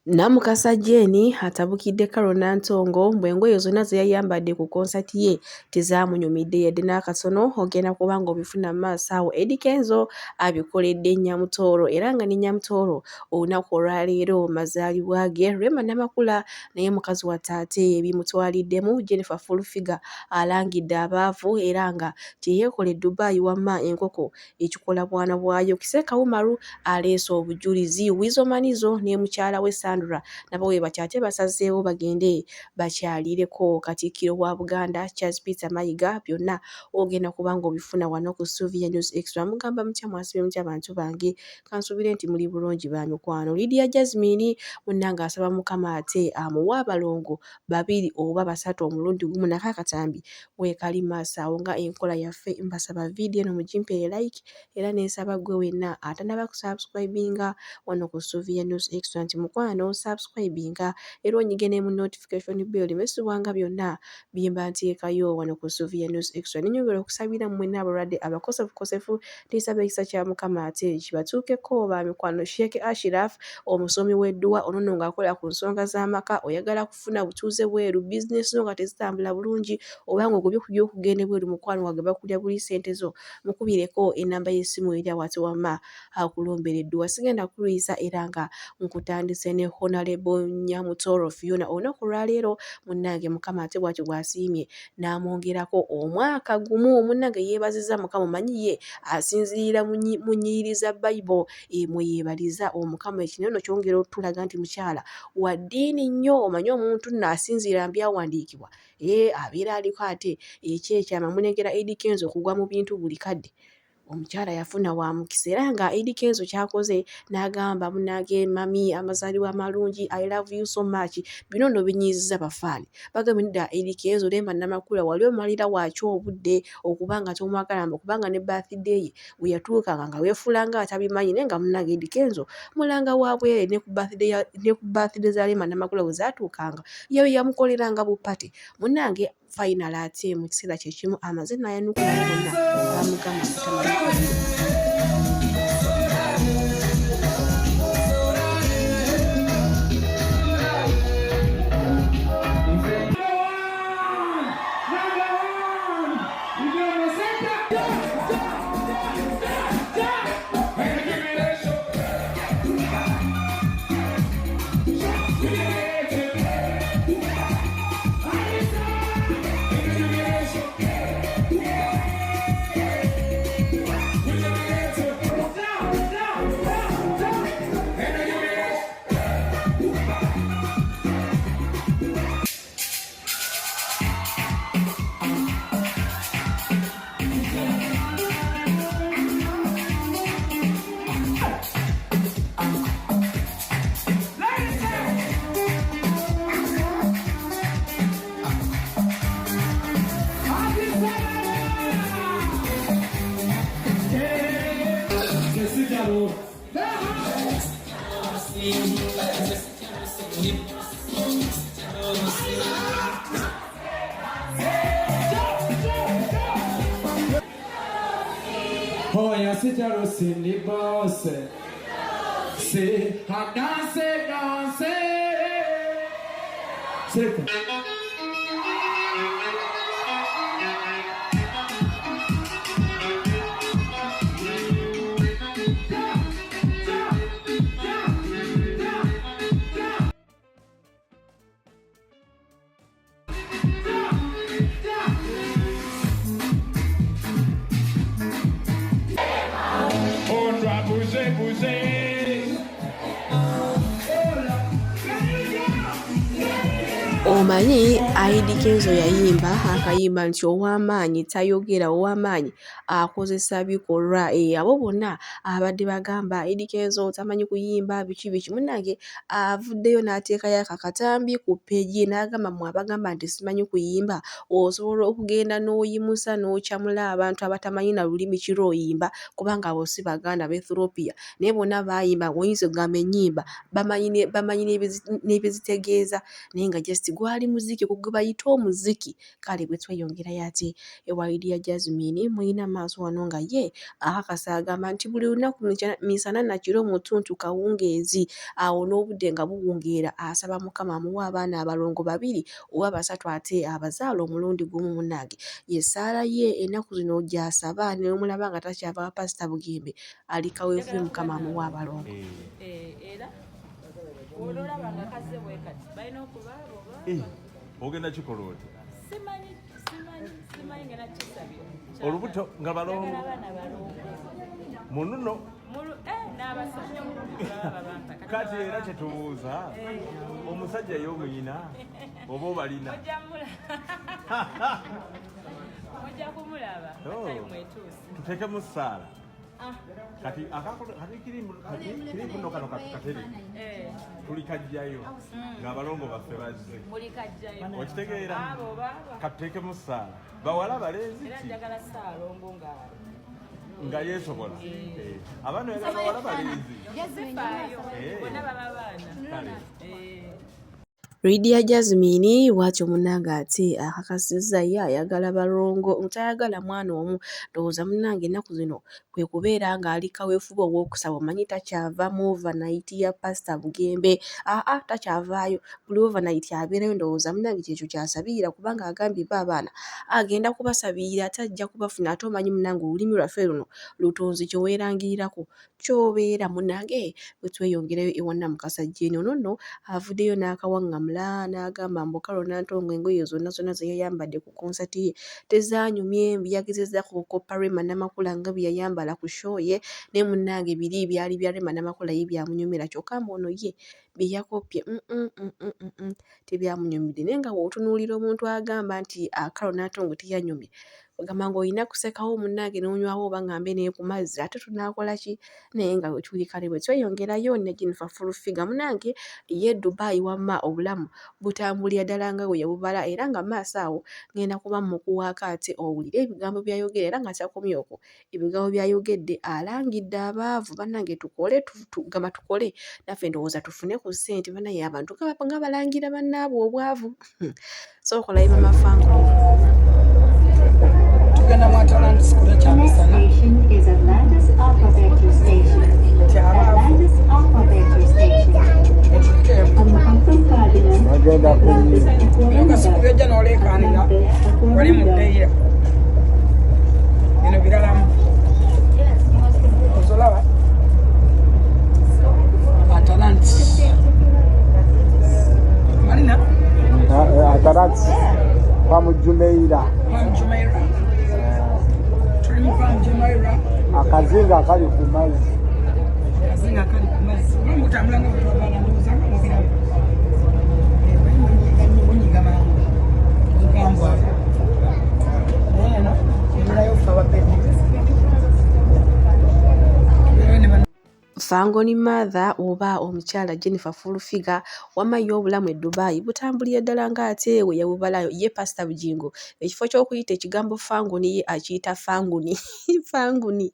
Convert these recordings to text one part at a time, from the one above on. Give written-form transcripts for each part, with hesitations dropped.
Namukasa Jane atabukidde Carol Nantongo bw'engoye zonna ze yayambadde ku konsati ye tezaamunyumidde yadde n'akatono ogenda kuba ng'obifuna mu maaso awo. Eddie Kenzo abikoledde Nyamutoolo era nga ne Nyamutoolo olunaku olwaleero mazaalibwa ge. Rema Namakula naye mukazi wa taate ebimutwaliddemu. Jennifer Fulfiga alangidde abaavu era nga teyeekole Dubai wamma enkoko ekikola bwana bwayo. Kiseka Umaru aleese obujulizi. Wizo Manizo ne mukyala we Sandra nabo we bakyate basazeewo bagende bakyalireko Katikkiro wa Buganda Charles Peter Mayiga. Byonna ogenda kuba ng'obifuna wano ku Sylvia News Extra. Mugamba mutya mwasibe mutya bantu bange, kansubire nti muli bulungi ba mikwano. Lydia Jasmine munnanga asaba Mukama ate amuwa abalongo 2 oba 3 omulundi gumu. Nakakatambi weekali maaso awo nga enkola yaffe. Mbasaba vidiyo eno mugimpe like era n'ensaba gwe wenna atanaba kusubscribinga wano ku Sylvia News Extra nti mukwano subscribinga era onyige ne mu notification bell mesubwanga byonna byemba nteekayo wano ku Sylvia News Extra. Ninyongera okusabira mwenna abalwadde abakosefu tisaba ekisa kya Mukama ate kibatuukeko ba mikwano. Sheikh Ashraf omusomi w'edduwa ono ng'akola ku nsonga z'amaka, oyagala kufuna butuuze bweru, bizinesi zo nga tezitambula bulungi oba ng'ogobye okugenda ebweru mukwano wage bakulya buli ssente zo, mukubireko enamba y'essimu eri awate wamma akulombera edduwa. Sigenda kuluyisa era nga nkutandise ne Honorable Nyamutoolo Fiona. Olunaku olwaleero munnange Mukama ate bw'atyo bw'asiimye n'amwongerako omwaka gumu. Munnange yeebazizza Mukama, omanyi ye asinziira mu nnyiriri za Bayibuli mwe yeebaliza Omukama. Ekino kyongera otulaga nti mukyala wa ddiini nnyo. Omanyi omuntu nno asinziira mu byawandiikibwa abeera aliko ate ekyekyama. Munegera Eddie Kenzo okugwa mu bintu buli kadde omukyala yafuna wa mukisa era nga Eddie Kenzo kyakoze n'agamba munnange mami amazaalibwa amalungi, I love you so much. Bino nno binyiizizza bafaani bagambye nedda Eddie Kenzo Rema Namakula wali omalira waaki obudde okuba nga tomwagala kubanga ne birthday ye we yatuukanga nga weefuula nga atabimanyi naye nga munnange Eddie Kenzo mulanga wa bwere ne ku birthday za Rema Namakula bwe zaatuukanga yewe yamukoleranga bupate. Munnange final ate mu kiseera kye kimu amaze n'ayanukula bonna bamugamba atamanyi. Oh, yeah, sit down, sing the boss. Say, I dance, dance. Omanyi Eddie Kenzo yayimba akayimba nti ow'amaanyi tayogera, ow'amaanyi akozesa bikolwa. Abo bonna abadde bagamba Eddie Kenzo tamanyi kuyimba biki munnange avuddeyo n'ateekayo akakatambi ku ppeegi n'agamba mmwe abagamba nti simanyi kuyimba osobola okugenda n'oyimusa n'okyamula abantu abatamanyi na lulimi ki lw'oyimba kubanga abo si Baganda b'Ethiopia naye bonna baayimba oyinza okugamba ennyimba bamanyi n'ebizitegeeza naye nga just gwali muziki gwe bayita omuziki. Kale bwe tweyongerayo ate ewa Lydia Jasmine muyina maaso wano nga ye akakasa agamba nti buli lunaku misana na kiro mutuntu kawungeezi awo n'obudde nga buwungeera asaba Mukama amuwa abaana abalongo 2 oba 3 ate abazaala omulundi gumu munnange yessaala ye ennaku zino gy'asaba ne mulaba nga takyava Pastor Bugembe ali kaweefube Mukama amuwa abalongo. Era ololaba nga kaze bwe kati balina okubaabo ogenda kikola oti simanyi ngena kisabyo olubuto nga balongo abaana balongo mununo n'abasajja kati era kyetubuuza omusajja y'omuyina oba obalina mujja kumulaba atali mwetuusi tuteekemu ssaala kati kiri kuno kano katere tuli kajjayo ng'abalongo baffe bazze okitegeera katuteekemu ssaala bawala balenzi era njagala ssaalongo nga yeesobola abaana era bawala balenzi yazifaayo bonna baba baana. Lydia Jasmine bw'atyo munnange ate akakasizza ye ayagala balongo tayagala mwana omu ndowooza munnange ennaku zino kwe kubeera ng'ali kaweefube ow'okusaba omanyi takyava mu overnight ya Pastor Bugembe takyavaayo buli overnight abeerayo ndowooza munnange kyekyo kyasabirira kubanga agambye abaana agenda kubasabirira tajja kubafuna ate omanyi munnange olulimi lwaffe luno lutonzi kyeweerangirirako ky'obeera munnange bwe tweyongerayo ewa Namukasa Jane ono nno avuddeyo n'akawaŋŋamula n'agamba Mbokalo Nantongo engoye zonna ze yayambadde ku konsati ye tezaanyumye yagezezzaako okukoppa Rema Namakula nga bye yayambala ku show ye ne munnange biri byali bya Rema Namakula ye byamunyumira kyokka mbono ye bye yakopye tebyamunyumidde naye nga bw'otunuulira omuntu agamba nti Kalo Nantongo teyanyumye ogamba ng'olina kusekawo munnange n'onywawo oba ngambe naye ku mazzi ate tunaakola ki naye nga bwe tuli kale bwe tweyongerayo ne Jennifer Full-Figure munnange ye Dubai wamma obulamu butambulira ddala nga bwe yabubala era nga maaso awo ngenda kuba mukuwaako ate owulire ebigambo byayogera era nga takomye okwo ebigambo byayogedde alangidde abaavu bannange tukole naffe ndowooza tufune ku ssente bannaye abantu nga balangira bannaabwe obwavu sookola Mama Fango. Tugenda mu Atlantis kule kyamisana yogasikubyoja n'olekanira wali muddeyo bino biralamu ozolaba Atlantis malina Atlantis Pamujumeira tuli mu Pamujumeira akazinga akali ku mazzi mutambula nga bwetwagala ndowooza nga mubiramu bunyiga mugambwa naye eno ebirayo fe ababedde Fangoni Mother oba omukyala Jennifer Full-Figure wamma ye obulamu e Dubai butambulira ddala ng'ate we yabubalayo ye Pastor Bugingo ekifo ky'okuyita ekigambo Fangoni ye akiyita Fanguni Fanguni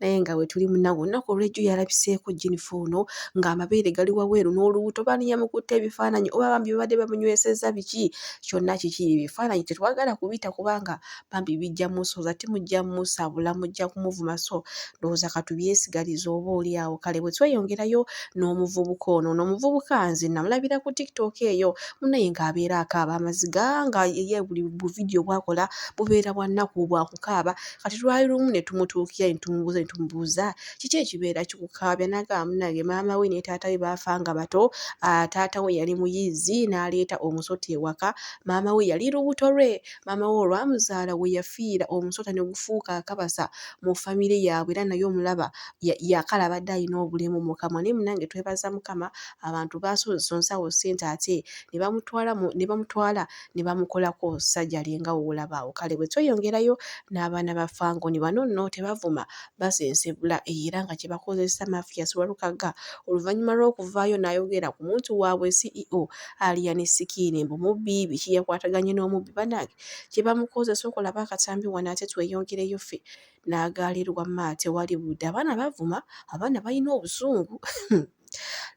naye nga we tuli munnange olunaku olw'ejjo yalabiseeko Jennifer ono ng'amabeere gali waweeru n'olubuto bani yamukutte ebifaananyi oba bambi babadde bamunywesezza biki kyonna kiki ebifaananyi tetwagala kubita kubanga bambi bijja musoza timujja musabula mujja kumuvuma so ndowooza katubyesigaliza oba oliawo kale bwe tweyongerayo n'omuvubuka ono n'omuvubuka nze namulabira ku TikTok eyo munaye ng'abeera akaaba amaziga nga ye buli buvidiyo bwakola bubeera bwa nnaku bwakukaaba kati lwali lumu ne tumutuukira ne tumubuuza kiki ekibeera kikukaabya n'agamba munnange maama we ne taata we baafa nga bato taata we yali muyizi n'aleeta omusota ewaka maama we yali lubuto lwe maama we olwamuzaala we yafiira omusota ne gufuuka akabasa mu famire yaabwe era naye omulaba yakalabadde alina obulemu mu kamwa naye munnange twebaza Mukama abantu baasonsawo ssente ate ne bamutwala ne bamukolako sajjali nga woolabaawo kale bwe tweyongerayo n'abaana ba Fangoni bano nno tebavuma basensebula era nga kye bakozesa Mathias Walukagga oluvannyuma lw'okuvaayo n'ayogera ku muntu waabwe CEO Alian Sikine mbu mubbi biki yakwataganye n'omubbi bannange kye bamukozesa okulaba akatambi wano ate tweyongereyo ffe n'agaalirwa maate wali budde abaana bavuma abaana balina obusungu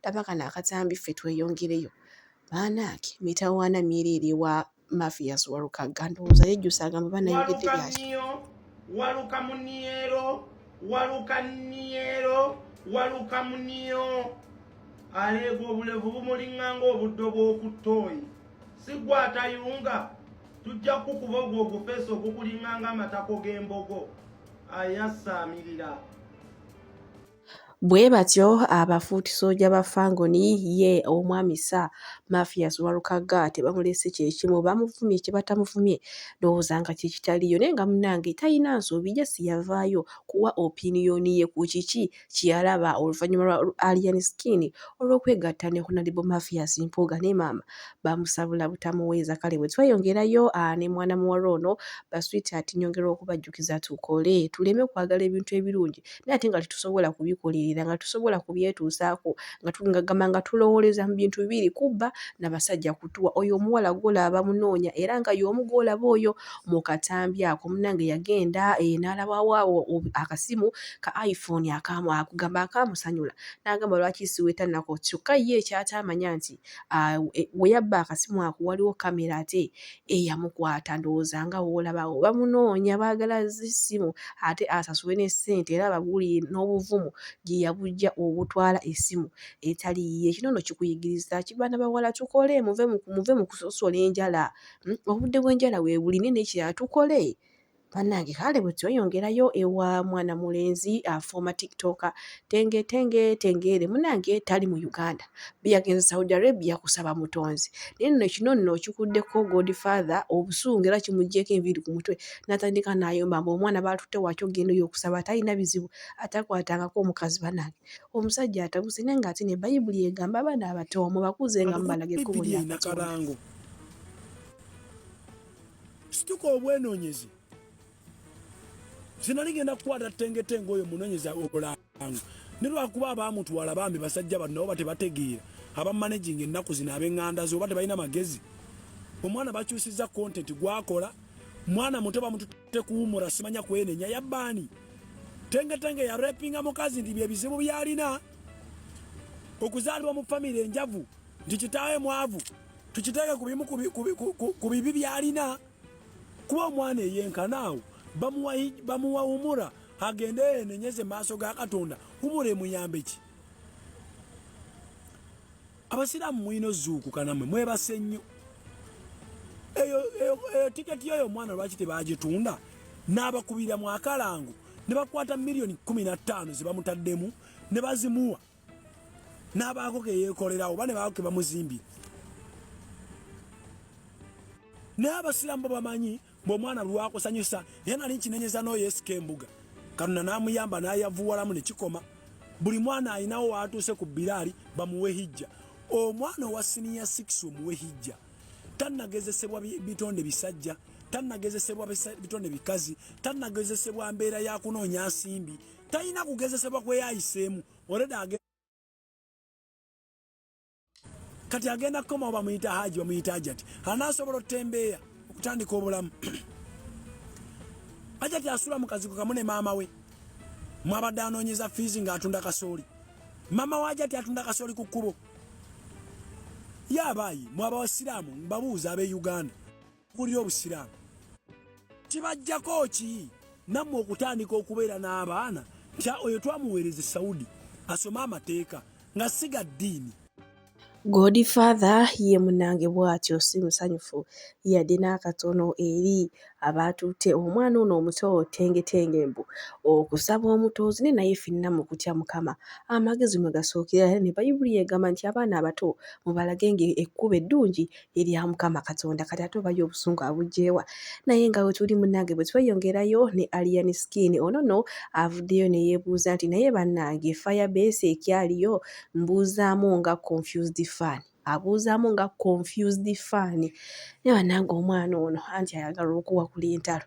laba kano akatambi ffe tweyongereyo Bannange mitawaana miriri wa Mafias Walukagga ndowooza yejjusa agamba bannayogedde waluka byaki. nnyo waluka muniero waluka nniero waluka muniyo aleega obulevu bumuliŋŋanga obuddo bw'okuttooyi si gwe atayunga tujja kukuba ogwo ogufeesa ogukuliŋŋanga amatako g'embogo ayasaamirira. Bwe batyo abafuuti sooja ba Fangoni ye omwami Sir Mafias Walukagga tebamulese kyekimu bamuvumye kye batamuvumye ndowooza nga kye kitaliyo naye nga munnange talina nsobi jasi yavaayo kuwa opiniyoni ye ku kiki kye yalaba oluvannyuma lwa Alien Skin olw'okwegatta ne Honorable Mafias Mpuuga ne maama bamusabula butamuweeza kale bwe tweyongerayo ne mwana muwala ono baswiti ati nyongera okubajjukiza tukole tuleme kwagala ebintu ebirungi naye ate nga tetusobola kubikolerera nga tusobola kubyetuusaako nga gamba nga tulowooleza mu bintu bibiri kubba n'abasajja kutuwa oyo omuwala gw'olaba munoonya era nga y'omu gw'olaba oyo mu katambi ako munnange yagenda n'alabawaawo akasimu ka iPhone akugamba akaamusanyula n'agamba lwaki siwetanako kyokka ye ekyatamanya nti we yabba akasimu ako waliwo kamera ate eyamukwata ndowooza nga woolabawo bamunoonya baagala zisimu ate asasule n'essente era baguli n'obuvumu gye yabujja obutwala essimu etali yiye. Kino nno kikuyigiriza ki baana bawala tukole muve mu kusosola enjala obudde bw'enjala weebuli naye n'ekirala tukole bannange. Kale bwe tweyongerayo ewa mwana mulenzi former tiktoker Tengeere munnange tali mu Uganda yagenze Saudi Arabia kusaba mutonzi naye nno kino nno kikuddeko Godfather obusungu era kimuggyeko enviiri ku mutwe n'atandika n'ayomba mbu omwana baatutte wakyo ogenda oyo okusaba talina bizibu atakwatangako omukazi bannange omusajja atabuse naye ng'ate ne Bayibuli egamba abaana abato mubakuze nga mubalageko buli akatonda. Situka obwenoonyezi sinali genda kukwata Tengetenge oyo munoonyeza obulango ne lwakuba abaamutwala bambi basajja bano nabo batebategeera abamanaging ennaku zino ab'eŋŋanda zo oba tebalina magezi. Omwana bakyusizza content gwakola mwana muto bamututte kuwumula simanya kwenenya yabbaani. Tengetenge yarepinga mukazi nti bye bizibu byalina okuzaalibwa mu famire enjavu nti kitaawe mwavu tukiteeke ku bibi byalina kuba omwana eyenkanaawo bamuwa humura agende yenenyeze maaso ga Katonda humura emuyambe ki. Abasiraamu mwino ozzuukuka nammwe mwebase nnyo. Eyo tiketi yoyo omwana lwaki tebagitunda n'abakubira mu akalango ne bakwata milioni 15 ze bamutaddemu ne bazimuwa n'abaako ke yeekolerawo oba ne baako ke bamuzimbira. Naye abasiraamu bamanyi bw'omwana lwakusanyusa era nali nkinenyeza n'oyo esika embuga Katonda n'amuyamba n'ayavuwalamu ne kikoma. Buli mwana alinawo waatuuse ku Biraali bamuwe hijja. Omwana owa siniya 6 omuwe hijja tannagezesebwa bitonde bisajja tannagezesebwa bitonde bikazi tannagezesebwa mbeera ya kunoonya nsimbi talina kugezesebwa kweyayiseemu oleda kati agenda kukoma oba muyita haji bamuyita Hajati anaasobola otembeeya okutandika obulamu. Hajati asula mu kaziko kamu ne maama we mwabadde anoonyeza fiizi ng'atunda kasooli. Maama wa Hajati atunda kasooli ku kkubo. Yabaayi mwaba basiraamu mbabuuza ab'e Uganda kuli obusiraamu kibajjako ki nammwe okutandika okubeera n'abaana nti oyo twamuweereza Saudi asome amateeka nga siga ddiini. Godfather ye munnange bw'atyo si musanyufu yadde n'akatono eri abaatutte omwana ono omuto Tengetenge mbu okusaba omutoozi ne naye ffenna mu kutya Mukama amagezi mwe gasookera ne Bayibuli egamba nti abaana abato mubalagenga ekkubo eddungi erya Mukama Katonda kati ate obayo obusungu abugyewa. Naye nga we tuli munnange bwe tweyongerayo ne Alien Skin ono no avuddeyo ne yeebuuza nti naye bannange Firebase ekyaliyo mbuuzaamu nga confused fan abuuzaamu nga confused fan ne bannange omwana ono anti ayagala okuwakula entalo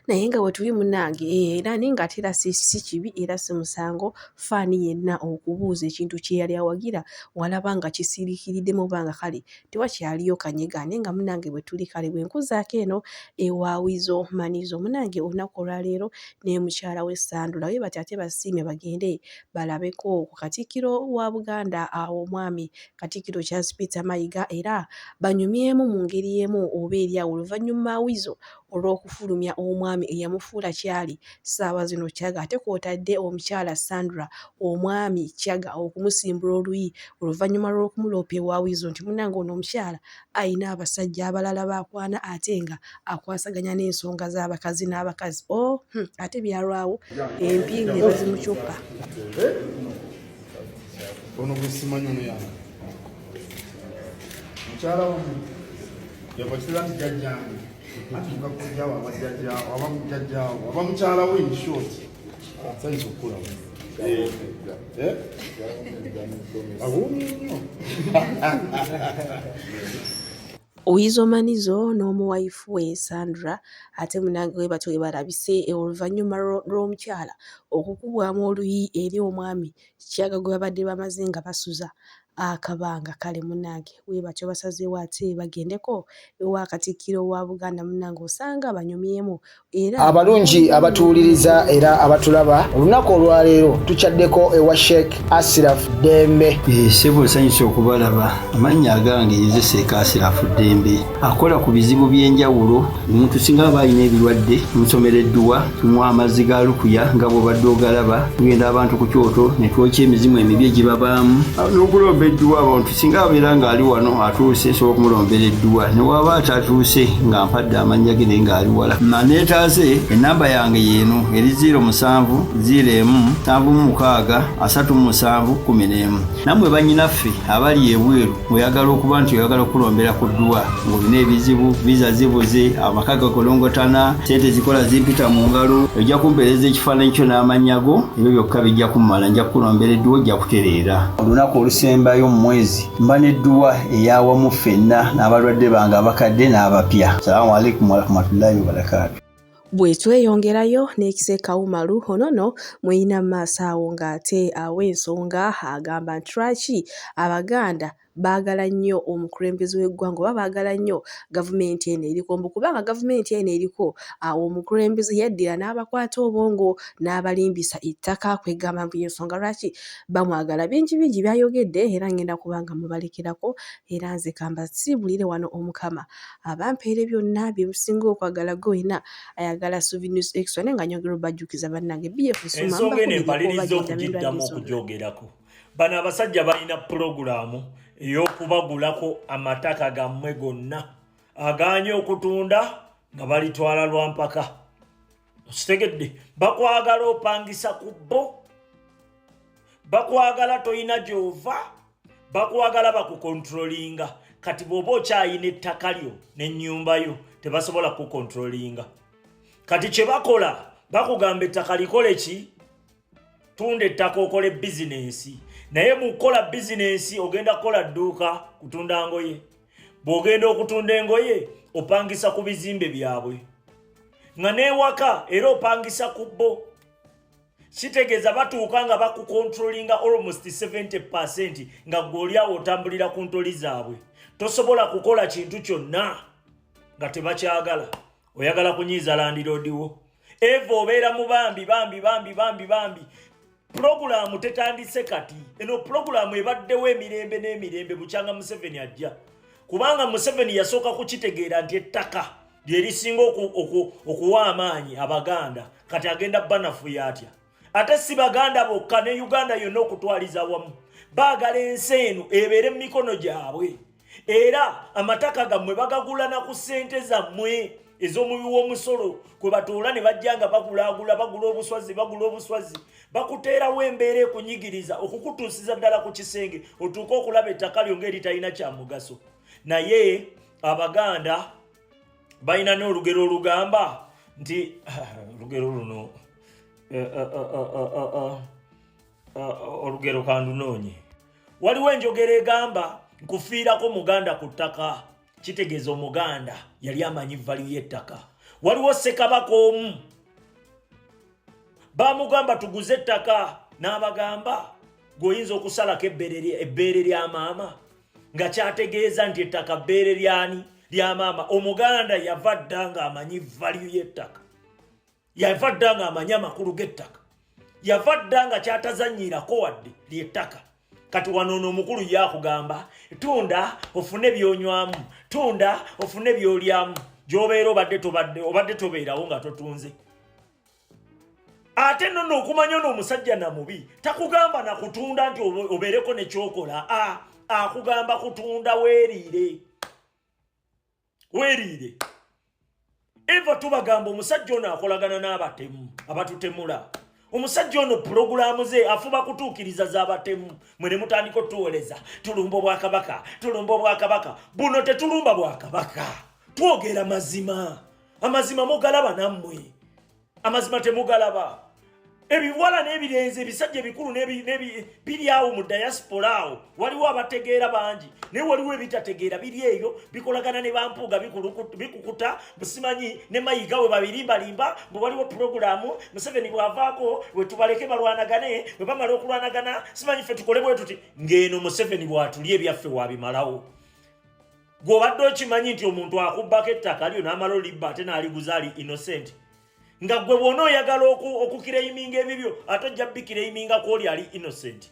naye nga we tuli munnange era naye nga ate era si kibi era si musango faani yenna okubuuza ekintu kye yali awagira walaba nga kisiriikiriddemu oba nga kale tewakyaliyo kanyega naye nga munnange bwe tuli kale bwe nkuzaako eno ewaawizo manizo munnange olunaku olwaleero ne mukyala we Sandula we bati ate basiimye bagende balabeko ku Katikkiro wa Buganda awo omwami Katikkiro Charles Peter Mayiga era banyumyemu mu ngeri emu oba eryawo oluvannyuma wizo olw'okufulumya omwami eyamufuula kyali ssaawa zino Kyaga ate kw'otadde omukyala Sandra omwami Kyaga okumusimbula oluyi oluvannyuma lw'okumuloopa ewa wizo nti munnange ono omukyala ayina abasajja abalala baakwana ate nga akwasaganya n'ensonga z'abakazi n'abakazi ate byalwawo empinga bazimucuppa ono gwesimanyi ono yana mukyala wamu yabakira nti jajjange ati mukakujjawo abajjajjawo aba mujjajjawo aba mukyala we in short sayinza okukulawo awuumye nnyo Oyizo Manizo n'omuwaifu we Sandra ate munange we batwe barabise oluvannyuma lw'omukyala okukubwamu oluyi eri omwami Kyaga gwe babadde bamaze nga basuza akabanga kale munange we batyo basazeewo ate bagendeko ewa Katikkiro wa Buganda munange osanga banyumyemu era abalungi abatuwuliriza era abatulaba olunaku olwaleero tukyaddeko ewa Sheikh Ashraf Dembe sebo sanyusa okubalaba amannya agange yeze Sheikh Ashraf Dembe akola ku bizibu by'enjawulo omuntu singa aba alina ebirwadde musomereddwa tumuwa amazzi ga lukuya nga bw'obadde ogalaba tugenda abantu ku kyoto ne twokya emizimu emibi egibabaamu n'okulomba edduwa abantu singa abeera ng'ali wano atuuse sobola okumulombeera edduwa ne waba atatuuse nga mpadde amannya ge naye ng'ali wala neetaase ennamba yange yeeno eri 0707763711 nammwe bannyinaffe abali ebweru oyagala okuba nti oyagala okulombera ku dduwa ng'olina ebizibu viza zibuze amaka gakolongotana sente zikola zimpita mu ngalo ojja kumpeereza ekifaananyi kyo n'amannya go ebyo byokka bijja kummala nja kukulombera edduwa ojja kutereera olunaku olusembayo mu mwezi mba n'edduwa eyawamu ffenna n'abalwadde bange abakadde n'abapya. Salaamu alaikum warahmatullahi wabarakatuh. bwe tweyongerayo n'ekise Kawumalu onono mweyina maaso awo ng'ate aw'ensonga agamba nti lwaki Abaganda baagala nnyo omukulembeze w'eggwanga oba baagala nnyo gavumenti eno eriko kubanga gavumenti eno eriko awo omukulembeze yaddira n'abakwata obwongo n'abalimbisa ettaka kwegamba mbu y'ensonga lwaki bamwagala bingi byayogedde era ngenda kubanga mubalekerako era nze kamba siibulire wano omukama abampeere byonna bye businga okwagala goyina ayagala Souvenus Extra nga nyongera bajjukiza bannange BF Suma ensonga eno empaliriza okugiddamu okugyogerako bano abasajja balina pulogulaamu ey'okubagulako amataka gammwe gonna aganye okutunda nga balitwala lwampaka okitegedde bakwagala opangisa ku bo bakwagala toyina gy'ova bakwagala bakukontrolinga kati bw'oba okyayina ettaka lyo n'ennyumba yo tebasobola kukontrolinga kati kye bakola bakugamba ettaka likole ki tunda ettaka okole bizinensi naye mu kukola bizinensi ogenda kukola dduuka kutunda ngoye bw'ogenda okutunda engoye opangisa ku bizimbe byabwe nga n'ewaka era opangisa ku bo kitegeeza batuuka nga bakukontrolinga almost 70% nga gw'oliawo otambulira ku ntoli zaabwe tosobola kukola kintu kyonna nga tebakyagala oyagala kunyiiza landiroodiwo eva obeera mu bambi pulogulaamu tetandise kati eno pulogulaamu ebaddewo emirembe n'emirembe bukyanga Museveni ajja kubanga Museveni yasooka kukitegeera nti ettaka lyerisinga okuwa amaanyi Abaganda kati agenda banafu yatya ate si Baganda bokka ne Uganda yonna okutwaliza wamu baagala ensi eno ebeere mu mikono gyabwe era amataka gammwe bagagulana ku ssente zammwe ez'omubi w'omusolo kwe batoola ne bajja nga bagula obuswazi bakuteerawo embeera ekunyigiriza okukutuusiza ddala ku kisenge otuuke okulaba ettaka lyo ng'eritalina kya mugaso naye Abaganda balina n'olugero olugamba nti olugero luno olugero kandunoonye waliwo enjogera egamba nkufiirako muganda ku ttaka kitegeeza omuganda yali amanyi value y'ettaka waliwo Ssekabaka omu bamugamba tuguze ettaka n'abagamba gweoyinza okusalako ebbeere lya maama nga kyategeeza nti ettaka bbeere lyani lya maama omuganda yava dda nga amanyi value y'ettaka yava dda nga amanyi amakulu g'ettaka yava dda nga kyatazanyiirako wadde ly'ettaka kati wano omukulu yakugamba tunda ofune byonywamu, tunda ofune byolyamu, gy'obeera obadde tobeerawo nga totunze. Ate nno okumanya n'omusajja namubi takugamba na kutunda nti obeereko nekyokola, akugamba kutunda weeriire. Eva tubagamba omusajja ono akolagana n'abatemu abatutemula. Omusajja ono pulogulaamu ze afuba kutuukiriza z'abatemu. Mwe ne mutandika otuwoleza tulumba obwakabaka. Buno tetulumba bwakabaka, twogera mazima. Amazima mugalaba nammwe, amazima temugalaba. Ebiwala n'ebirenze ebisajja ebikulu biri awo mu diaspora awo, waliwo abategeera bangi naye waliwo ebitategeera biri eyo, bikolagana ne bampuuga bikukuta busimanyi ne Mayiga we babirimbalimba bwe waliwo pulogulaamu Museveni bw'avaako we tubaleke balwanagane, bwe bamala okulwanagana simanyi ffe tukole bwe tuti ng'eno Museveni bw'atulya ebyaffe wabimalawo. Gw'obadde okimanyi nti omuntu akubbako ettaka lyo n'amala olibba ate n'aliguza ali innocent, nga gwe bw'ona oyagala okukireiminga ebibyo ate ojja bikireiminga kwoli ali innocent.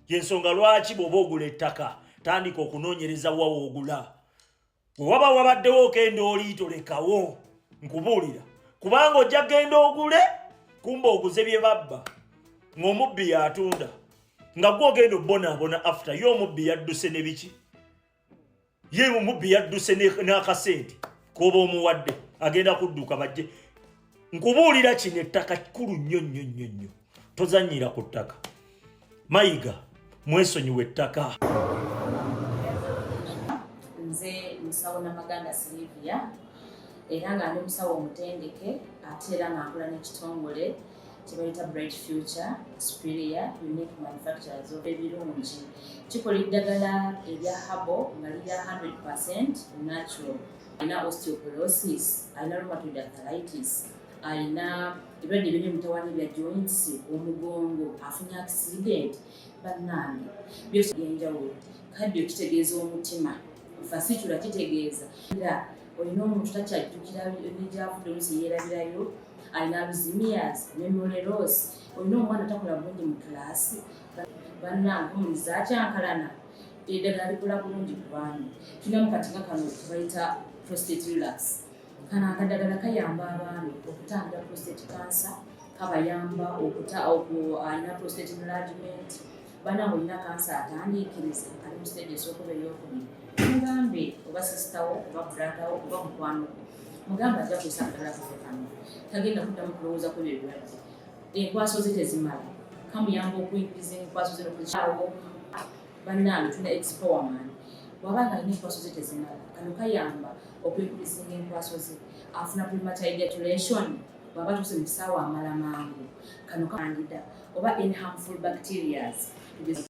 Yensonga lwaki bw'oba ogula ettaka tandika okunoonyereza wa woogula. Bwe waba wabaddewo okenda oliitolekawo nkubuulira, kubanga ojja genda ogule kumba oguze bye babba ng'omubbi yatunda, nga gwe ogenda obbonaabona after ye omubbi yadduse ne biki, ye omubbi yadduse n'akasente k'oba omuwadde agenda kudduka bajje. Nkubuulira kino ettaka kikulu nnyo, tozannyira ku ttaka. Mayiga mwesonyiwa ettaka. Nze musawo Namaganda Sylvia era nga ndi musawo omutendeke ate era nga nkola n'ekitongole kye bayita Bright Future Superior Unique Manufacturers of ebirungi. Kikola eddagala erya habo nga lirya 100% natural. Alina osteoporosis, alina rheumatoid arthritis, alina ebirwadde biri mutawaana bya joints, omugongo, afunye accident, bannange byose byenjawulo. Kaddio kitegeeza omutima, fasitula kitegeeza era olina omuntu takyajjukira ebyavudde oluusi yeerabirayo, alina alzheimer's, memory loss, olina omwana takola bulungi mu kilaasi, bannange omuntu zakyankalana, eddagala likola bulungi ku baana. Tulina mu kati nga kano bayita prostate relax. Kano akadagala kayamba abaana okutangira prostate cancer, kabayamba alina prostate enlargement, bannange olina cancer atandiikiriza ali mu stage esookuba ey'okubiri. Mugambe oba sisitawo oba bratawo oba mukwano mugambe ajja kusa akadala kafe kano, tagenda kuddamu kulowooza ku ebyo ebirwadde. Enkwaso ze tezimala, kamuyamba okuyingiza enkwaso ze n'okuzikyawo. Bannange tulina expowerman, bw'aba nga alina enkwaso ze tezimala, kano kayamba okuyingiza enkwaso ze. Afuna premature ejaculation, bw'aba tuuse mu kisaawe amala mangu, kano kandida oba any harmful bacterias.